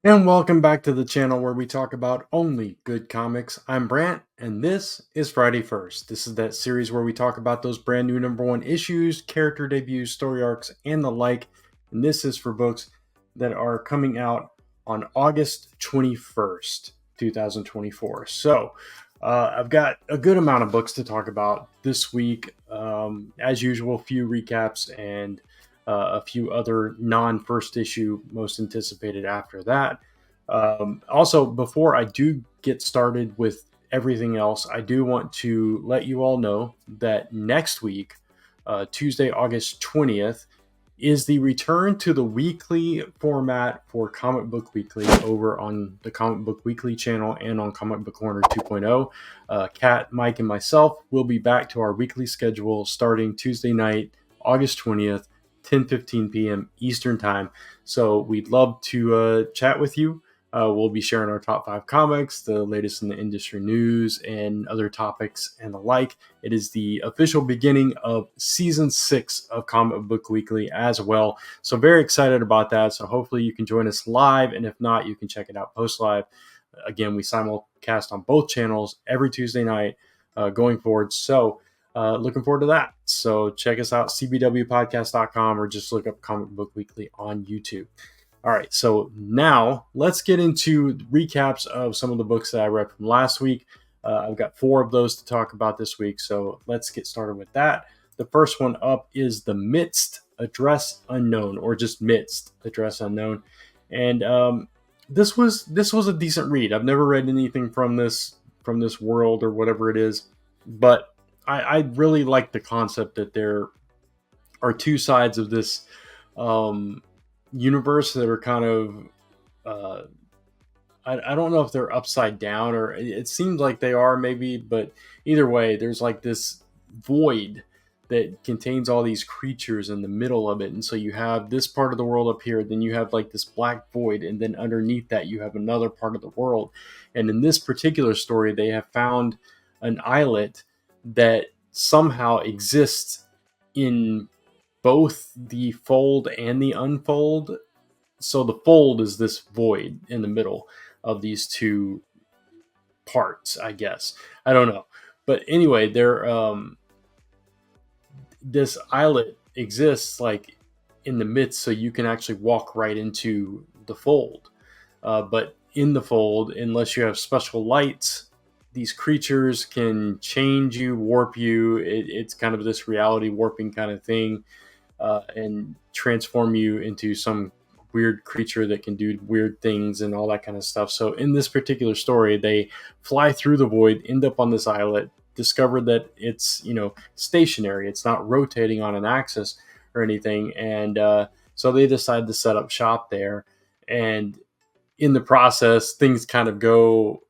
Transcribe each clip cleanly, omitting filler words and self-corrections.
And welcome back to the channel where we talk about only good comics. I'm Brant, and this is Friday First. This is that series where we talk about those brand new number one issues, character debuts, story arcs, and the like. And this is for books that are coming out on August 21st, 2024. I've got a good amount of books to talk about this week. As usual, a few recaps and a few other non first issue most anticipated after that. Also, before I do get started with everything else, I do want to let you all know that next week, Tuesday, August 20th, is the return to the weekly format for Comic Book Weekly over on the Comic Book Weekly channel and on Comic Book Corner 2.0. Kat, Mike, and myself will be back to our weekly schedule starting Tuesday night, August 20th, 10:15 p.m. Eastern Time. So we'd love to chat with you. We'll be sharing our top 5 comics, the latest in the industry news, and other topics and the like. It is the official beginning of season 6 of Comic Book Weekly as well. So very excited about that. So hopefully you can join us live, and if not, you can check it out post live. Again, we simulcast on both channels every Tuesday night going forward. So looking forward to that. So check us out, cbwpodcast.com, or just look up Comic Book Weekly on YouTube. All right, so now let's get into recaps of some of the books that I read from last week. I've got 4 of those to talk about this week, so let's get started with that. The first one up is The MST Address Unknown, or just MST Address Unknown, and this was a decent read. I've never read anything from this world or whatever it is, but I really like the concept that there are 2 sides of this universe that are kind of I don't know if they're upside down, or it seems like they are maybe, but either way, there's like this void that contains all these creatures in the middle of it. And so you have this part of the world up here, then you have like this black void, and then underneath that you have another part of the world. And in this particular story, they have found an islet that somehow exists in both the fold and the unfold. So the fold is this void in the middle of these 2 parts, I guess. I don't know. But anyway, this islet exists like in the midst, so you can actually walk right into the fold. But in the fold, unless you have special lights, these creatures can change you, warp you. It's kind of this reality warping kind of thing, and transform you into some weird creature that can do weird things and all that kind of stuff. So in this particular story, they fly through the void, end up on this islet, discover that it's stationary, it's not rotating on an axis or anything, and so they decide to set up shop there. And in the process, things kind of go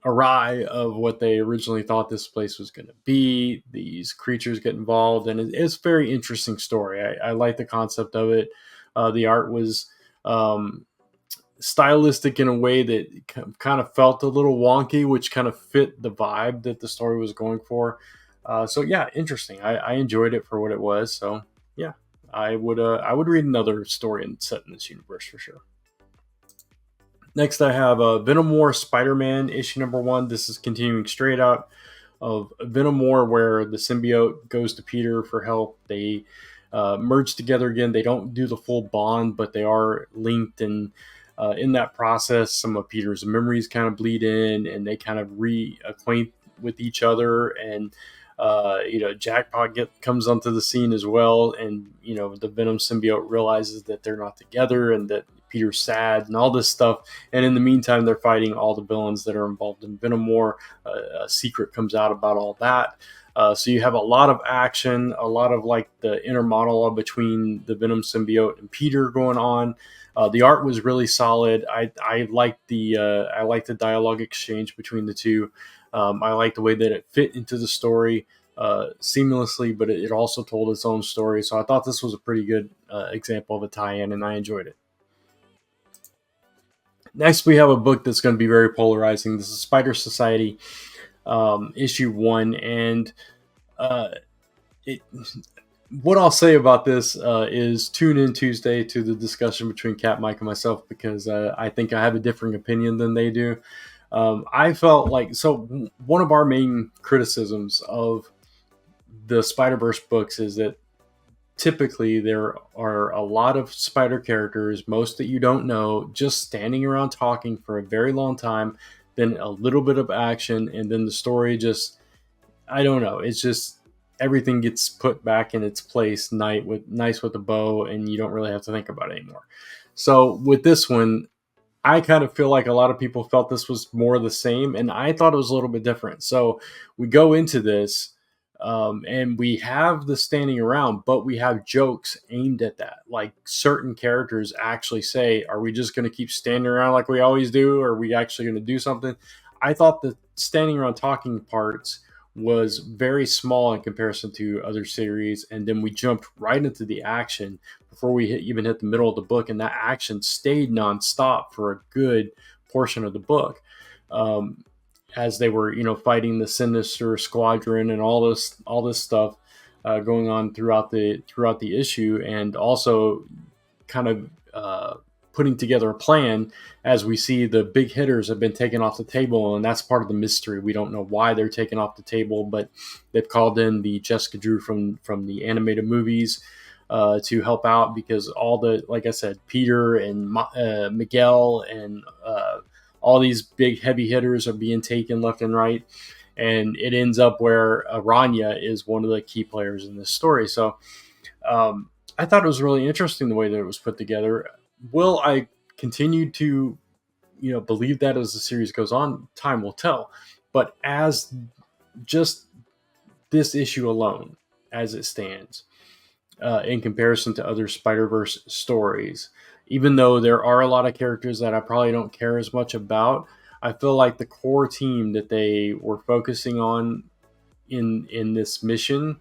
awry of what they originally thought this place was going to be. These creatures get involved, and it's a very interesting story. I like the concept of it. The art was stylistic in a way that kind of felt a little wonky, which kind of fit the vibe that the story was going for. So yeah, interesting. I enjoyed it for what it was. So yeah, I would read another story set in this universe for sure. Next, I have Venom War Spider-Man issue number 1. This is continuing straight out of Venom War, where the symbiote goes to Peter for help. They merge together again. They don't do the full bond, but they are linked. And in that process, some of Peter's memories kind of bleed in, and they kind of reacquaint with each other. And Jackpot comes onto the scene as well, and the Venom symbiote realizes that they're not together and that Peter's sad and all this stuff. And in the meantime, they're fighting all the villains that are involved in Venom War. A secret comes out about all that. So you have a lot of action, a lot of like the inner monologue between the Venom symbiote and Peter going on. The art was really solid. I liked the dialogue exchange between the two. I liked the way that it fit into the story seamlessly, but it also told its own story. So I thought this was a pretty good example of a tie-in, and I enjoyed it. Next, we have a book that's going to be very polarizing. This is Spider Society issue 1, and uh, it what I'll say about this is tune in Tuesday to the discussion between Cat, Mike, and myself, because I think I have a differing opinion than they do. I felt like, so one of our main criticisms of the Spider-Verse books is that typically there are a lot of spider characters, most that you don't know, just standing around talking for a very long time, then a little bit of action, and then the story just, I don't know, it's just everything gets put back in its place nice with a bow, and you don't really have to think about it anymore. So with this one, I kind of feel like a lot of people felt this was more of the same, and I thought it was a little bit different. So we go into this, and we have the standing around, but we have jokes aimed at that. Like certain characters actually say, "Are we just going to keep standing around like we always do? Or are we actually going to do something?" I thought the standing around talking parts was very small in comparison to other series, and then we jumped right into the action before we even hit the middle of the book, and that action stayed nonstop for a good portion of the book, as they were, fighting the Sinister Squadron and all this stuff going on throughout the issue, and also kind of putting together a plan as we see the big hitters have been taken off the table, and that's part of the mystery. We don't know why they're taken off the table, but they've called in the Jessica Drew from the animated movies to help out, because all the, like I said, Peter and Miguel and all these big heavy hitters are being taken left and right, and it ends up where Aranya is one of the key players in this story. So I thought it was really interesting the way that it was put together. Will I continue to believe that as the series goes on? Time will tell. But as just this issue alone, as it stands, in comparison to other Spider-Verse stories, even though there are a lot of characters that I probably don't care as much about, I feel like the core team that they were focusing on in this mission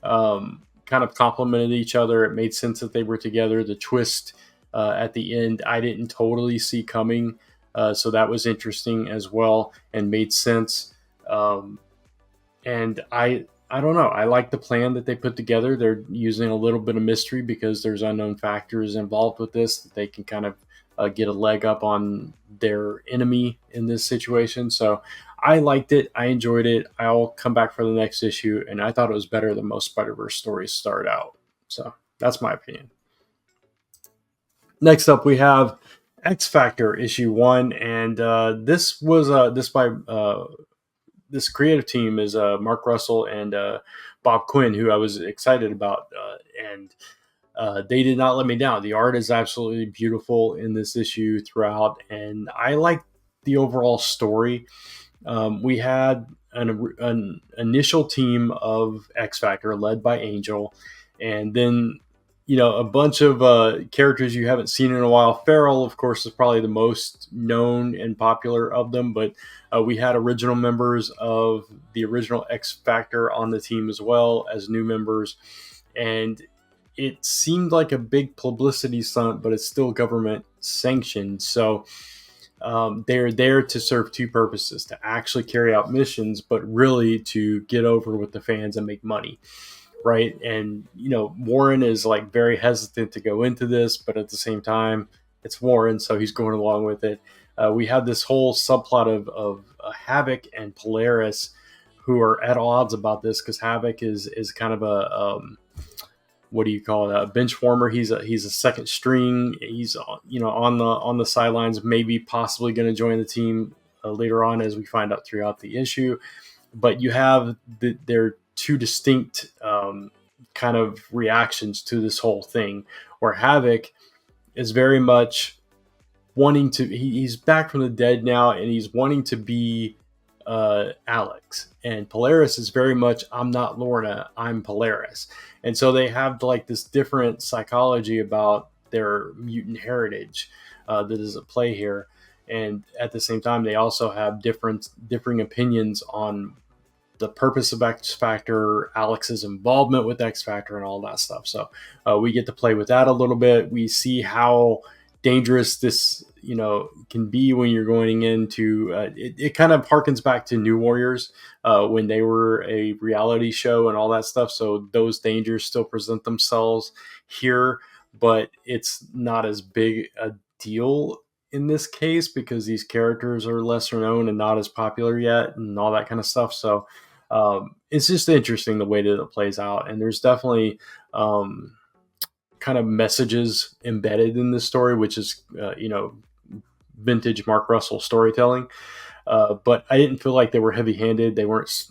kind of complemented each other. It made sense that they were together. The twist at the end, I didn't totally see coming, so that was interesting as well and made sense. And I don't know. I like the plan that they put together. They're using a little bit of mystery because there's unknown factors involved with this that they can kind of get a leg up on their enemy in this situation. So I liked it. I enjoyed it. I'll come back for the next issue, and I thought it was better than most Spider-Verse stories start out. So that's my opinion. Next up, we have X Factor issue 1, and this was this creative team is Mark Russell and Bob Quinn, who I was excited about, and they did not let me down. The art is absolutely beautiful in this issue throughout, and I like the overall story. We had an initial team of X Factor led by Angel, and then a bunch of characters you haven't seen in a while. Farrell, of course, is probably the most known and popular of them, but we had original members of the original X Factor on the team as well as new members, and it seemed like a big publicity stunt, but it's still government sanctioned. So they're there to serve two purposes: to actually carry out missions, but really to get over with the fans and make money. Right. And, Warren is like very hesitant to go into this, but at the same time, it's Warren, so he's going along with it. We have this whole subplot of Havoc and Polaris, who are at odds about this, because Havoc is kind of a what do you call it? A bench warmer. He's a second string. He's on the sidelines, maybe possibly going to join the team later on, as we find out throughout the issue. But you have their two distinct kind of reactions to this whole thing, where Havoc is very much wanting to, he's back from the dead now, and he's wanting to be Alex, and Polaris is very much, I'm not Lorna, I'm Polaris. And so they have like this different psychology about their mutant heritage that is at play here, and at the same time they also have differing opinions on the purpose of X Factor, Alex's involvement with X Factor, and all that stuff. So we get to play with that a little bit. We see how dangerous this can be when you're going into it kind of harkens back to New Warriors when they were a reality show and all that stuff, so those dangers still present themselves here, but it's not as big a deal in this case because these characters are lesser known and not as popular yet and all that kind of stuff. So it's just interesting the way that it plays out, and there's definitely kind of messages embedded in this story, which is vintage Mark Russell storytelling. But I didn't feel like they were heavy-handed. They weren't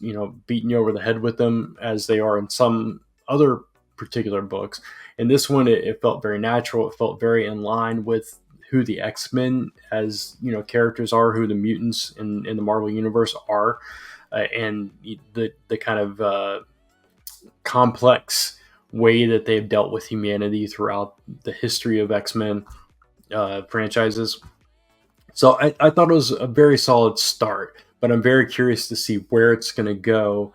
beating you over the head with them as they are in some other particular books. In this one, it felt very natural. It felt very in line with who the X-Men as characters are, who the mutants in the Marvel universe are, and the kind of complex way that they've dealt with humanity throughout the history of X-Men franchises. So I thought it was a very solid start, but I'm very curious to see where it's going to go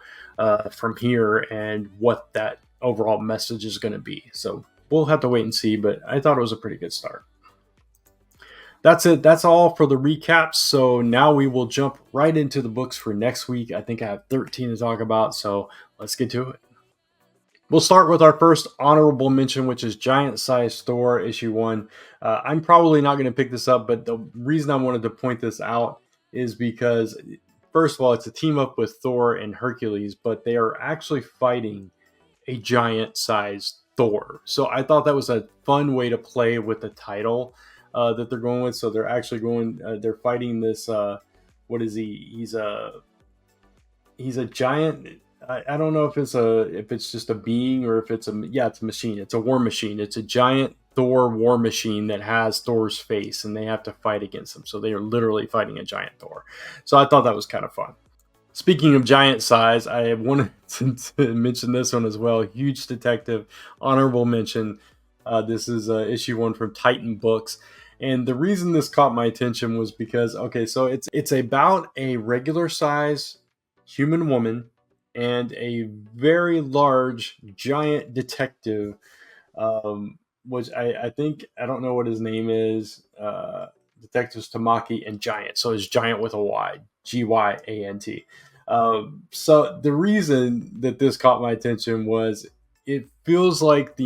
from here and what that overall message is going to be. So we'll have to wait and see, but I thought it was a pretty good start. That's it. That's all for the recaps. So now we will jump right into the books for next week. I think I have 13 to talk about, so let's get to it. We'll start with our first honorable mention, which is Giant Size Thor, issue 1. I'm probably not going to pick this up, but the reason I wanted to point this out is because, first of all, it's a team up with Thor and Hercules, but they are actually fighting a giant-sized Thor. So I thought that was a fun way to play with the title that they're going with. So they're actually they're fighting this, what is he? He's a giant. I don't know if it's just a being or if it's a machine. It's a war machine. It's a giant Thor war machine that has Thor's face, and they have to fight against him. So they are literally fighting a giant Thor. So I thought that was kind of fun. Speaking of giant size, I wanted to mention this one as well. Huge Detective, honorable mention. This is issue 1 from Titan Books. And the reason this caught my attention was because, so it's about a regular size human woman and a very large giant detective, which I think, I don't know what his name is, Detectives Tamaki and Giant. So it's Giant with a Y, Gyant. So the reason that this caught my attention was it feels like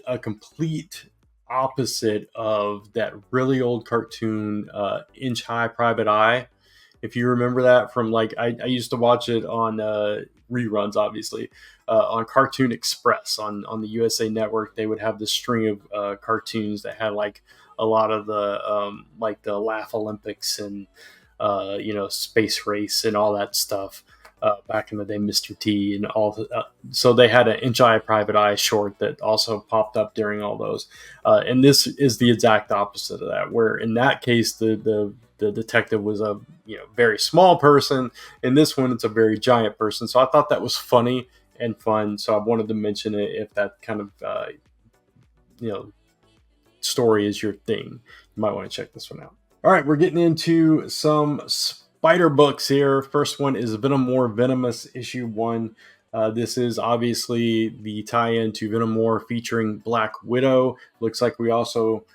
a complete opposite of that really old cartoon, Inch High Private Eye. If you remember that from I used to watch it on reruns, obviously, on Cartoon Express on the USA Network. They would have this string of cartoons that had a lot of the the Laugh Olympics and Space Race and all that stuff. Back in the day, Mr. T and all. So they had an Inch Eye Private Eye short that also popped up during all those. And this is the exact opposite of that, where in that case the detective was a very small person. In this one, it's a very giant person. So I thought that was funny and fun. So I wanted to mention it if that kind of story is your thing. You might want to check this one out. All right, we're getting into some Spider books here. First one is Venom War Venomous issue 1. This is obviously the tie-in to Venom War featuring Black Widow. Looks like we also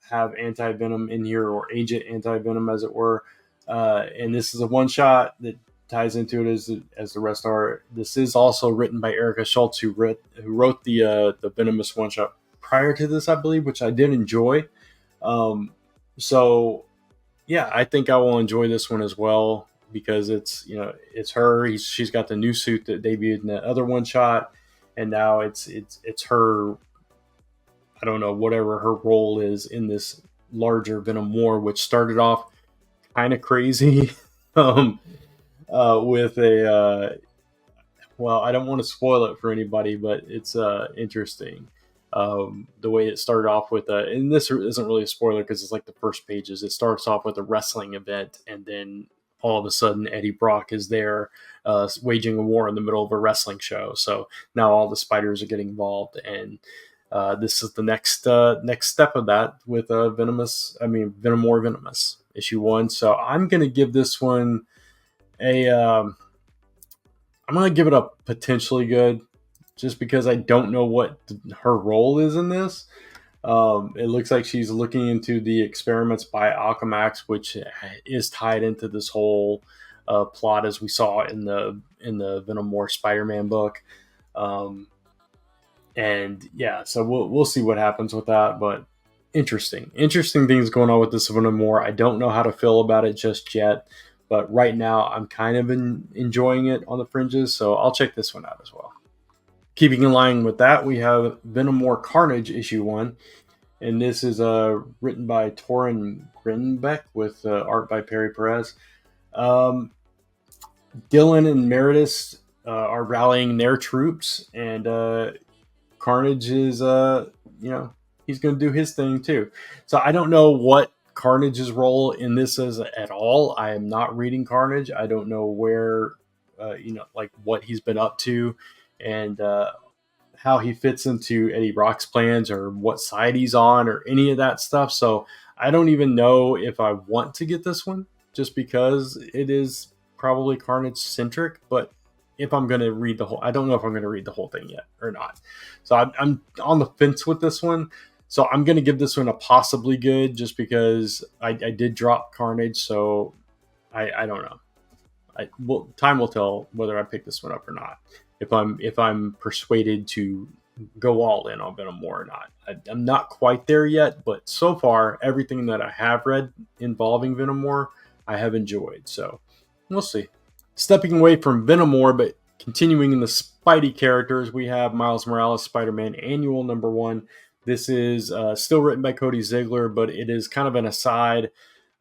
have Anti-Venom in here, or Agent Anti-Venom as it were. And this is a one-shot that ties into it as the rest are. This is also written by Erica Schultz, who wrote the Venomous one-shot prior to this, I believe, which I did enjoy. So yeah, I think I will enjoy this one as well because it's her. She's got the new suit that debuted in the other one shot, and now it's her. I don't know, whatever her role is in this larger Venom War, which started off kind of crazy with a. Well, I don't want to spoil it for anybody, but it's interesting. The way it started off with and this isn't really a spoiler because it's like the first pages. It starts off with a wrestling event, and then all of a sudden Eddie Brock is there waging a war in the middle of a wrestling show. So now all the spiders are getting involved, and this is the next step of that with Venom War Venomous issue 1. So I'm gonna give this one I'm gonna give it a potentially good, just because I don't know what her role is in this. It looks like she's looking into the experiments by Alchemax, which is tied into this whole plot as we saw in the Venom War Spider-Man book. Um, and yeah, so we'll see what happens with that. But interesting things going on with this Venom War. I don't know how to feel about it just yet, but right now I'm kind of enjoying it on the fringes. So I'll check this one out as well. Keeping in line with that, we have Venom War Carnage issue 1, and this is written by Torin Grinbeck with art by Perry Perez. Um, Dylan and Meredith are rallying their troops, and Carnage is, he's going to do his thing too. So I don't know what Carnage's role in this is at all. I am not reading Carnage. I don't know where, like what he's been up to, and how he fits into Eddie Brock's plans or what side he's on or any of that stuff. So I don't even know if I want to get this one just because it is probably Carnage centric. But if I'm going to read the whole, I don't know if I'm going to read the whole thing yet or not. So I'm on the fence with this one. So I'm going to give this one a possibly good just because I did drop Carnage. So I don't know. Time will tell whether I pick this one up or not. If I'm persuaded to go all in on Venom War or not. I'm not quite there yet, but so far everything that I have read involving Venom War, I have enjoyed. So we'll see. Stepping away from Venom War, but continuing in the Spidey characters, we have Miles Morales Spider-Man Annual #1. This is still written by Cody Ziegler, but it is kind of an aside.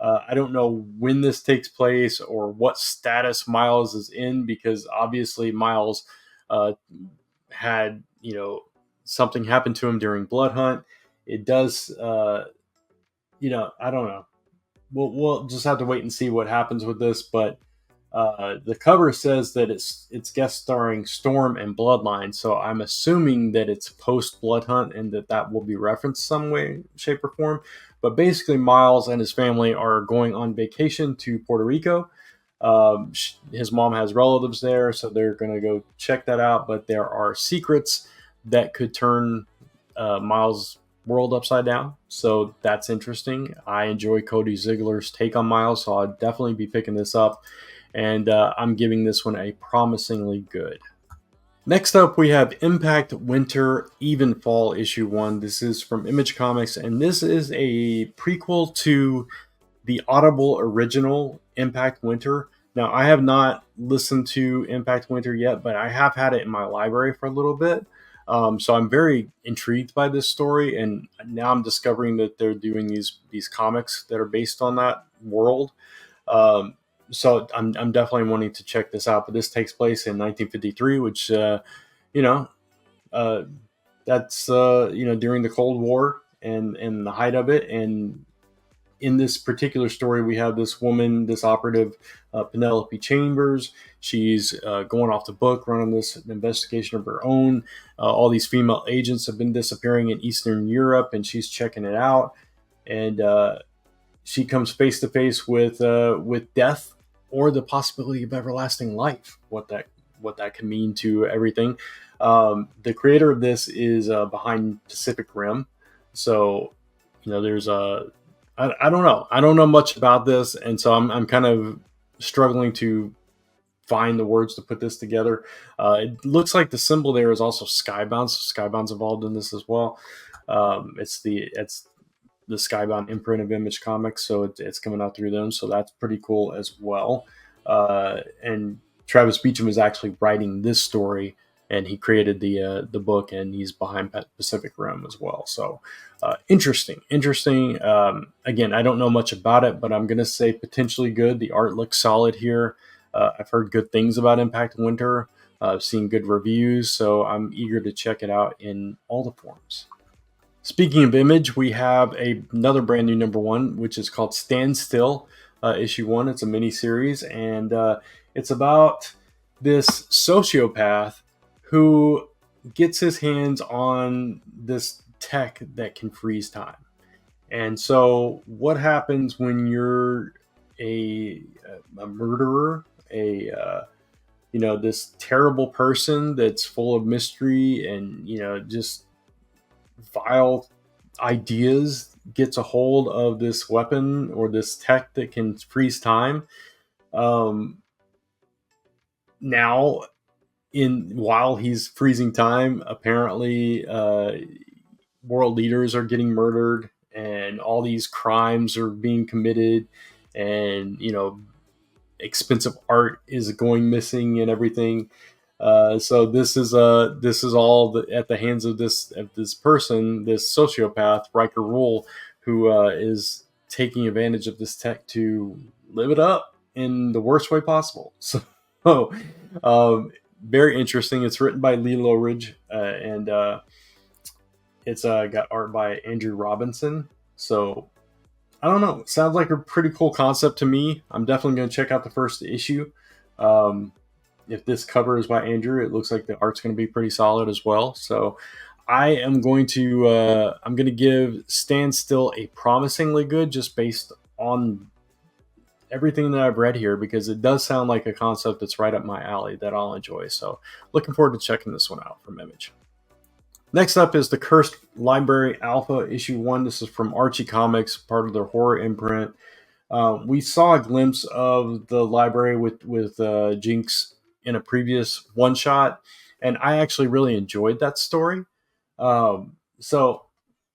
I don't know when this takes place or what status Miles is in because obviously Miles had something happen to him during Blood Hunt. It does, I don't know. We'll just have to wait and see what happens with this. But the cover says that it's guest starring Storm and Bloodline, so I'm assuming that it's post Blood Hunt and that will be referenced some way, shape, or form. But basically, Miles and his family are going on vacation to Puerto Rico. His mom has relatives there, so they're going to go check that out. But there are secrets that could turn Miles' world upside down. So that's interesting. I enjoy Cody Ziegler's take on Miles, so I'll definitely be picking this up. And I'm giving this one a promisingly good. Next up, we have Impact Winter Evenfall issue 1. This is from Image Comics, and this is a prequel to the Audible original Impact Winter. Now, I have not listened to Impact Winter yet, but I have had it in my library for a little bit. So I'm very intrigued by this story, and now I'm discovering that they're doing these comics that are based on that world. So I'm definitely wanting to check this out. But this takes place in 1953, which that's during the Cold War and the height of it. And in this particular story, we have this woman, this operative, Penelope Chambers. She's going off the book, running this investigation of her own. All these female agents have been disappearing in Eastern Europe, and she's checking it out. And she comes face to face with death or the possibility of everlasting life. What that can mean to everything. The creator of this is behind Pacific Rim, so there's I don't know. I don't know much about this, and so I'm kind of struggling to find the words to put this together. It looks like the symbol there is also Skybound, so Skybound's involved in this as well. It's the Skybound imprint of Image Comics, so it's coming out through them, so that's pretty cool as well. And Travis Beacham is actually writing this story, and he created the book, and he's behind Pacific Rim as well. So interesting. Again, I don't know much about it, but I'm going to say potentially good. The art looks solid here. I've heard good things about Impact Winter. I've seen good reviews, so I'm eager to check it out in all the forms. Speaking of Image, we have another brand new #1, which is called Standstill, issue 1. It's a mini series, and it's about this sociopath who gets his hands on this tech that can freeze time. And so, what happens when you're a murderer, this terrible person that's full of mystery and just vile ideas gets a hold of this weapon or this tech that can freeze time. Um, Now, in while he's freezing time, apparently world leaders are getting murdered, and all these crimes are being committed, and expensive art is going missing and everything. So this is all at the hands of this person, this sociopath Riker Rule, who is taking advantage of this tech to live it up in the worst way possible. So, very interesting. It's written by Lee Lowridge, and it's got art by Andrew Robinson. So I don't know. Sounds like a pretty cool concept to me. I'm definitely going to check out the first issue. Um, if this cover is by Andrew, it looks like the art's going to be pretty solid as well. So I'm going to give Standstill a promisingly good, just based on everything that I've read here, because it does sound like a concept that's right up my alley that I'll enjoy. So looking forward to checking this one out from Image. Next up is the Cursed Library Alpha issue 1. This is from Archie Comics, part of their horror imprint. We saw a glimpse of the library with Jinx in a previous one shot, and I actually really enjoyed that story. So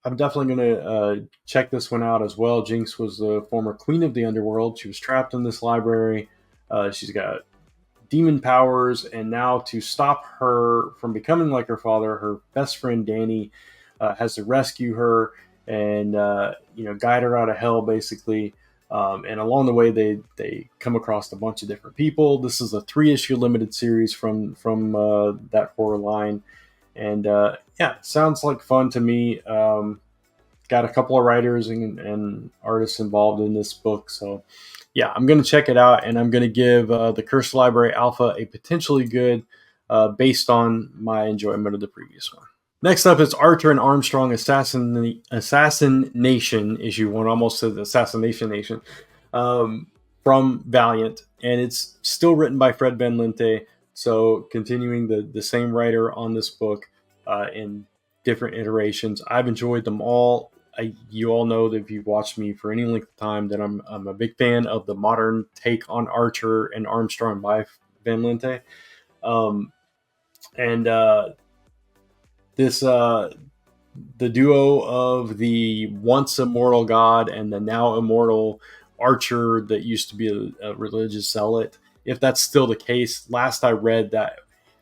I'm definitely going to check this one out as well. Jinx was the former queen of the underworld. She was trapped in this library. She's got demon powers, and now to stop her from becoming like her father, her best friend Danny has to rescue her and guide her out of hell, basically. And along the way, they come across a bunch of different people. This is a 3-issue limited series from that horror line, and sounds like fun to me. Got a couple of writers and artists involved in this book, so yeah, I'm going to check it out, and I'm going to give the Cursed Library Alpha a potentially good based on my enjoyment of the previous one. Next up is Archer and Armstrong Assassination issue 1, almost said Assassination Nation, from Valiant, and it's still written by Fred Van Lente, so continuing the same writer on this book in different iterations. I've enjoyed them all. You all know that if you've watched me for any length of time that I'm a big fan of the modern take on Archer and Armstrong by Van Lente. This the duo of the once immortal god and the now immortal Archer that used to be a religious zealot. If that's still the case, last I read that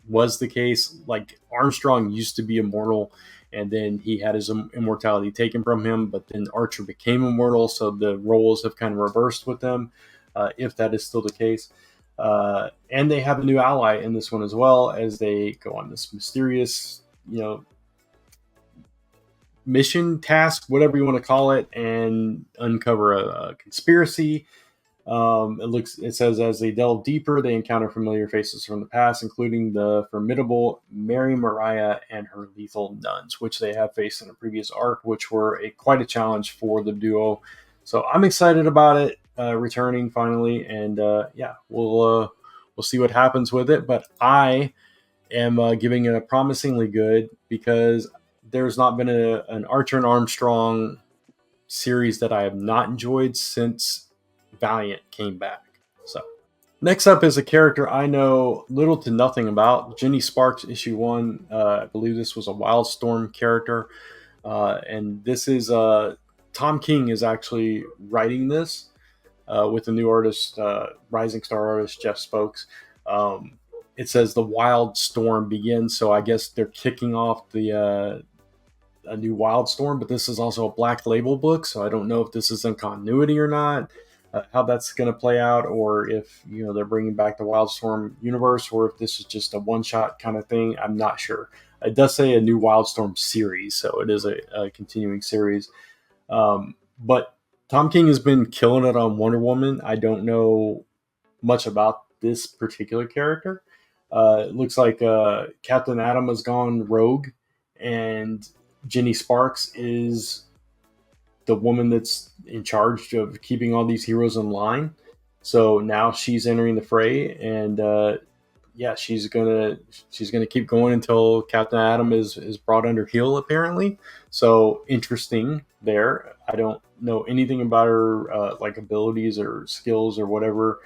was the case. Like, Armstrong used to be immortal, and then he had his immortality taken from him, but then Archer became immortal, so the roles have kind of reversed with them, if that is still the case. And they have a new ally in this one as well, as they go on this mysterious, mission, task, whatever you want to call it, and uncover a conspiracy. It says as they delve deeper, they encounter familiar faces from the past, including the formidable Mary Mariah and her lethal nuns, which they have faced in a previous arc, which were quite a challenge for the duo. So I'm excited about it returning finally, and we'll see what happens with it. But I am giving it a promisingly good, because there's not been an Archer and Armstrong series that I have not enjoyed since Valiant came back. So next up is a character I know little to nothing about, Jenny Sparks, issue 1. I believe this was a Wildstorm character, and this is Tom King is actually writing this with the new artist, rising star artist Jeff Spokes. It says the Wildstorm begins, so I guess they're kicking off a new Wildstorm, but this is also a Black Label book, so I don't know if this is in continuity or not, how that's going to play out, or if they're bringing back the Wildstorm universe, or if this is just a one-shot kind of thing. I'm not sure. It does say a new Wildstorm series, so it is a continuing series. But Tom King has been killing it on Wonder Woman. I don't know much about this particular character. It looks like Captain Atom has gone rogue, and Jenny Sparks is the woman that's in charge of keeping all these heroes in line. So now she's entering the fray, and yeah, she's gonna keep going until Captain Atom is brought under heel, apparently. So interesting there. I don't know anything about her like abilities or skills or whatever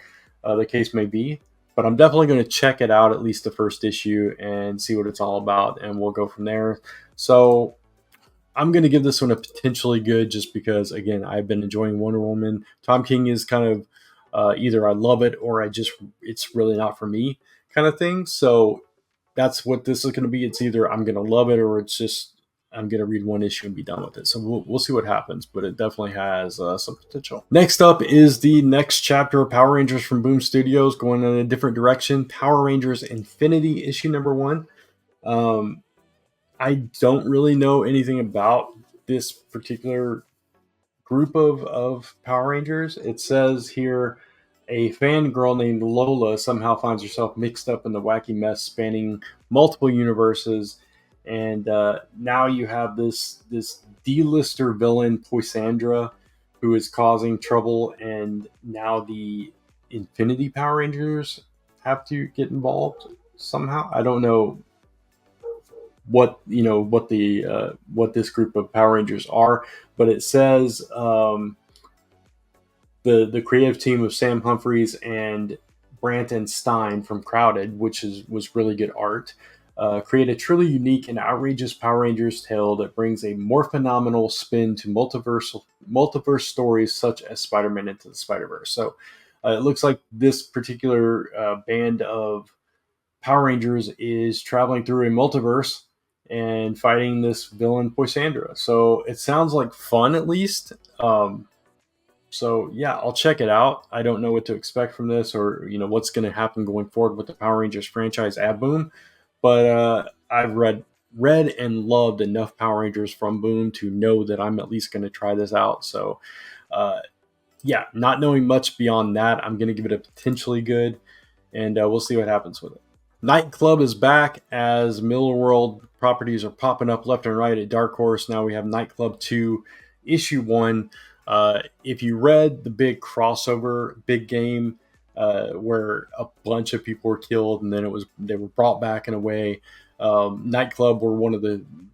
the case may be, but I'm definitely going to check it out, at least the first issue, and see what it's all about, and we'll go from there. So I'm going to give this one a potentially good, just because, again, I've been enjoying Wonder Woman. Tom King is kind of either I love it or it's really not for me kind of thing. So that's what this is going to be. It's either I'm going to love it or it's just I'm going to read one issue and be done with it. So we'll see what happens, but it definitely has some potential. Next up is the next chapter of Power Rangers from Boom Studios, going in a different direction. Power Rangers Infinity, issue number 1. Um, I don't really know anything about this particular group of Power Rangers. It says here a fangirl named Lola somehow finds herself mixed up in the wacky mess spanning multiple universes. And now you have this D-lister villain, Poisandra, who is causing trouble. And now the Infinity Power Rangers have to get involved somehow. I don't know what this group of Power Rangers are, but it says the creative team of Sam Humphries and Brant Stein from Crowded, which was really good art, create a truly unique and outrageous Power Rangers tale that brings a more phenomenal spin to multiverse stories such as Spider-Man Into the Spider-Verse. So it looks like this particular band of Power Rangers is traveling through a multiverse and fighting this villain Poisandra. So it sounds like fun, at least. So yeah, I'll check it out. I don't know what to expect from this, or what's going to happen going forward with the Power Rangers franchise at Boom, but I've read and loved enough Power Rangers from Boom to know that I'm at least going to try this out. So uh, yeah, not knowing much beyond that, I'm going to give it a potentially good, and we'll see what happens with it. Nightclub is back as Miller World properties are popping up left and right at Dark Horse. Now we have Nightclub 2, issue 1. If you read the big crossover, big game, where a bunch of people were killed and then they were brought back in a way, Nightclub were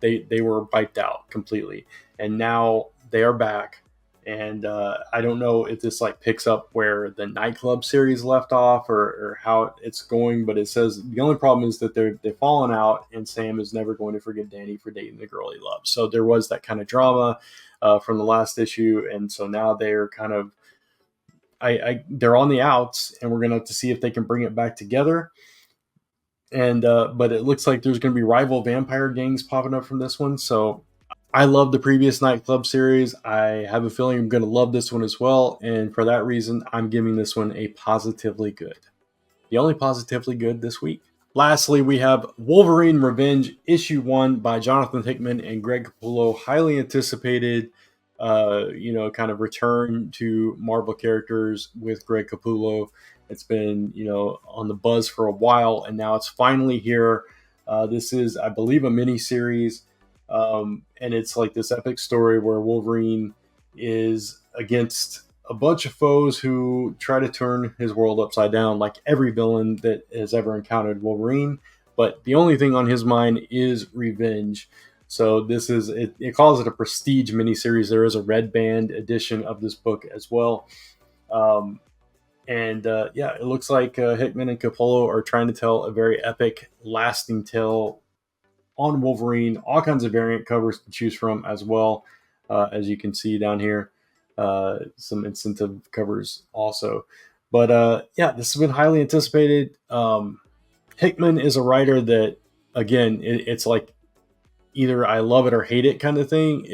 they were wiped out completely, and now they are back. And I don't know if this like picks up where the Nightclub series left off, or how it's going, but it says the only problem is that they've fallen out, and Sam is never going to forgive Danny for dating the girl he loves. So there was that kind of drama from the last issue, and so now they're kind of they're on the outs, and we're gonna have to see if they can bring it back together. And but it looks like there's going to be rival vampire gangs popping up from this one. So I love the previous Nightclub series. I have a feeling I'm going to love this one as well. And for that reason, I'm giving this one a positively good. The only positively good this week. Lastly, we have Wolverine Revenge, issue 1 by Jonathan Hickman and Greg Capullo. Highly anticipated, kind of return to Marvel characters with Greg Capullo. It's been, on the buzz for a while, and now it's finally here. This is, I believe, a mini series, and it's like this epic story where Wolverine is against a bunch of foes who try to turn his world upside down, like every villain that has ever encountered Wolverine. But the only thing on his mind is revenge. So this is it calls it a prestige miniseries. There is a red band edition of this book as well. And yeah, it looks like Hickman and Capullo are trying to tell a very epic, lasting tale on Wolverine. All kinds of variant covers to choose from as well, as you can see down here. Some incentive covers also. But yeah, this has been highly anticipated. Hickman is a writer that, again, it's like either I love it or hate it kind of thing.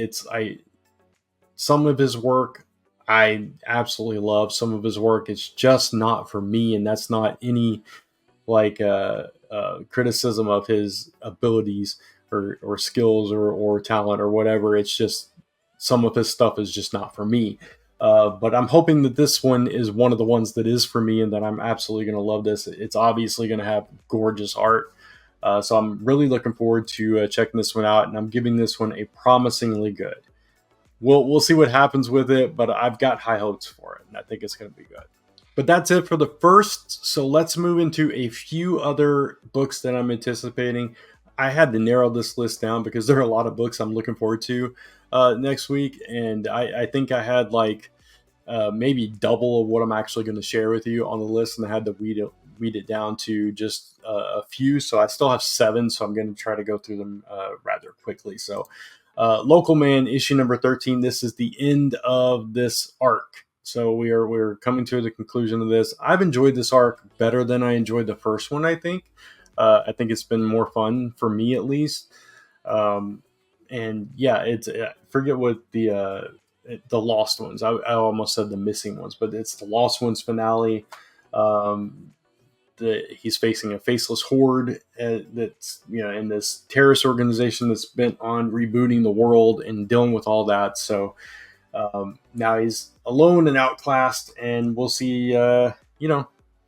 Some of his work I absolutely love. Some of his work is just not for me, and that's not any like criticism of his abilities or skills or talent or whatever. It's just some of his stuff is just not for me. But I'm hoping that this one is one of the ones that is for me, and that I'm absolutely going to love this. It's obviously going to have gorgeous art. So I'm really looking forward to checking this one out, and I'm giving this one a promisingly good. We'll see what happens with it, but I've got high hopes for it, and I think it's going to be good. But that's it for the first. So let's move into a few other books that I'm anticipating. I had to narrow this list down because there are a lot of books I'm looking forward to next week, and I think I had like maybe double of what I'm actually going to share with you on the list, and I had to weed it down to just a few. So I still have 7, so I'm going to try to go through them rather quickly. So, Local Man issue number 13. This is the end of this arc. So we're coming to the conclusion of this. I've enjoyed this arc better than I enjoyed the first one. I think it's been more fun for me at least. And yeah, it's forget what the Lost Ones. I almost said the Missing Ones, but it's the Lost Ones finale. He's facing a faceless horde that's in this terrorist organization that's bent on rebooting the world and dealing with all that. So now he's alone and outclassed, and we'll see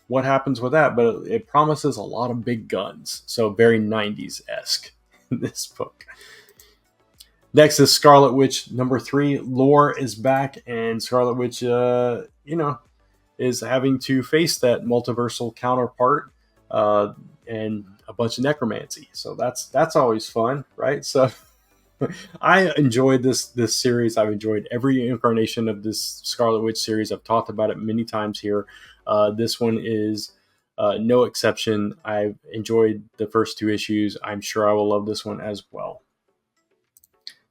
what happens with that. But it promises a lot of big guns, so very 90s-esque in this book. Next is Scarlet Witch number 3. Lore is back, and Scarlet Witch, is having to face that multiversal counterpart and a bunch of necromancy. So that's always fun, right? So I enjoyed this series. I've enjoyed every incarnation of this Scarlet Witch series. I've talked about it many times here. This one is no exception. I've enjoyed the first 2 issues. I'm sure I will love this one as well.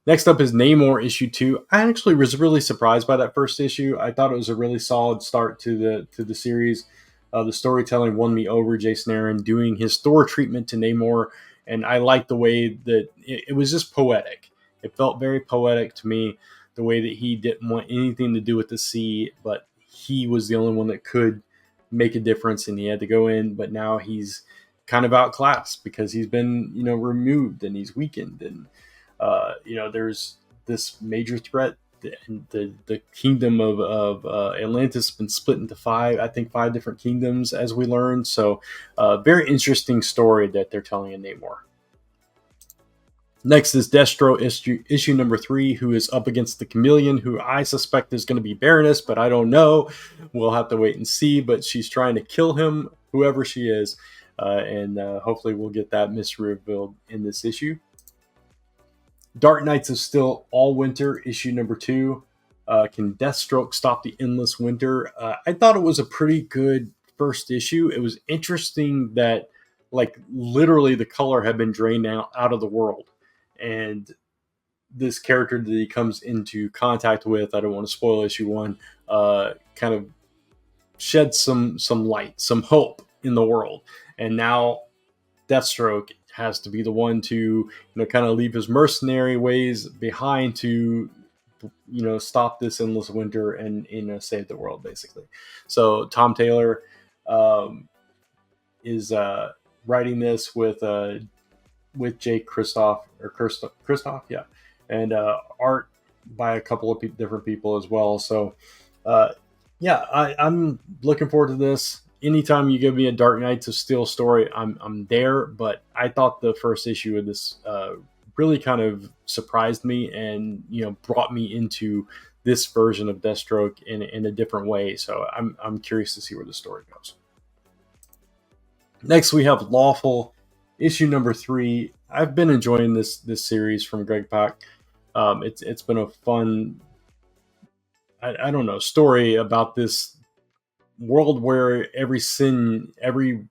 Next up is Namor issue 2. I actually was really surprised by that first issue. I thought it was a really solid start to the series. The storytelling won me over. Jason Aaron doing his Thor treatment to Namor, and I liked the way that it was just poetic. It felt very poetic to me, the way that he didn't want anything to do with the sea, but he was the only one that could make a difference, and he had to go in. But now he's kind of outclassed because he's been removed and he's weakened, and there's this major threat. The kingdom of Atlantis has been split into 5 different kingdoms, as we learned. So, very interesting story that they're telling in Namor. Next is Destro issue number 3, who is up against the Chameleon, who I suspect is going to be Baroness, but I don't know. We'll have to wait and see. But she's trying to kill him, whoever she is, and hopefully we'll get that mystery revealed in this issue. Dark Knights of Steel All Winter issue number 2. Can Deathstroke stop the endless winter? I thought it was a pretty good first issue. It was interesting that literally the color had been drained out of the world, and this character that he comes into contact with, I don't want to spoil issue 1, kind of shed some light, some hope in the world. And now Deathstroke has to be the one to kind of leave his mercenary ways behind to stop this endless winter and save the world, basically. So Tom Taylor is writing this with Jake Kristoff, and art by a couple of different people as well. So I'm looking forward to this. Anytime you give me a Dark Knights of Steel story, I'm there. But I thought the first issue of this really kind of surprised me and brought me into this version of Deathstroke in a different way. So I'm curious to see where the story goes. Next, we have Lawful issue number 3. I've been enjoying this series from Greg Pak. It's been a fun, I don't know, story about this world where every sin, every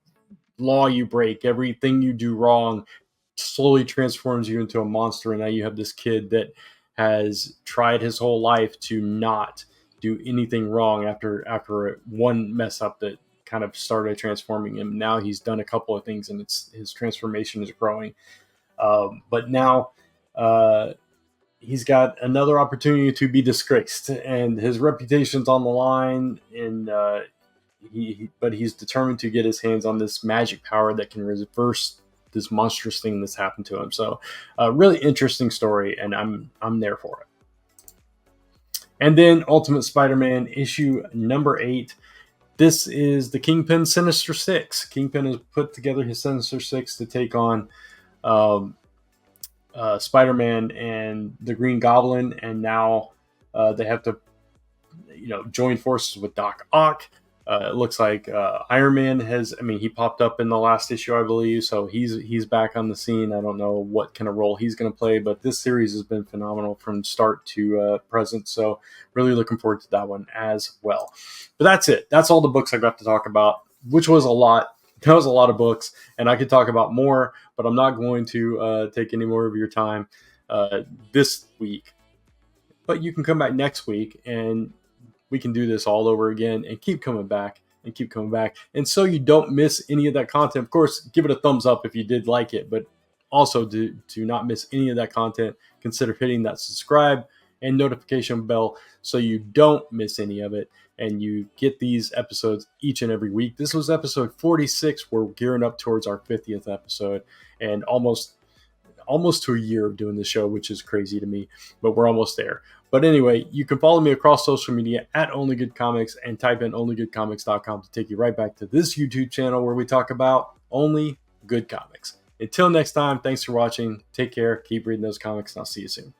law you break, everything you do wrong slowly transforms you into a monster. And now you have this kid that has tried his whole life to not do anything wrong after one mess up that kind of started transforming him. Now he's done a couple of things, and his transformation is growing. But now he's got another opportunity to be disgraced, and his reputation's on the line. And but he's determined to get his hands on this magic power that can reverse this monstrous thing that's happened to him. So, really interesting story, and I'm there for it. And then Ultimate Spider-Man issue number 8. This is the Kingpin Sinister Six. Kingpin has put together his Sinister Six to take on Spider-Man and the Green Goblin, and now they have to join forces with Doc Ock. It looks like Iron Man he popped up in the last issue, I believe, so he's back on the scene. I don't know what kind of role he's going to play, but this series has been phenomenal from start to present, so really looking forward to that one as well. But that's it. That's all the books I got to talk about, which was a lot. That was a lot of books, and I could talk about more, but I'm not going to take any more of your time this week. But you can come back next week and we can do this all over again and keep coming back and keep coming back. And so you don't miss any of that content. Of course, give it a thumbs up if you did like it, but also to not miss any of that content, consider hitting that subscribe and notification bell so you don't miss any of it and you get these episodes each and every week. This was episode 46. We're gearing up towards our 50th episode and almost to a year of doing the show, which is crazy to me, but we're almost there. But anyway, you can follow me across social media at Only Good Comics and type in onlygoodcomics.com to take you right back to this YouTube channel where we talk about only good comics. Until next time, thanks for watching. Take care. Keep reading those comics, and I'll see you soon.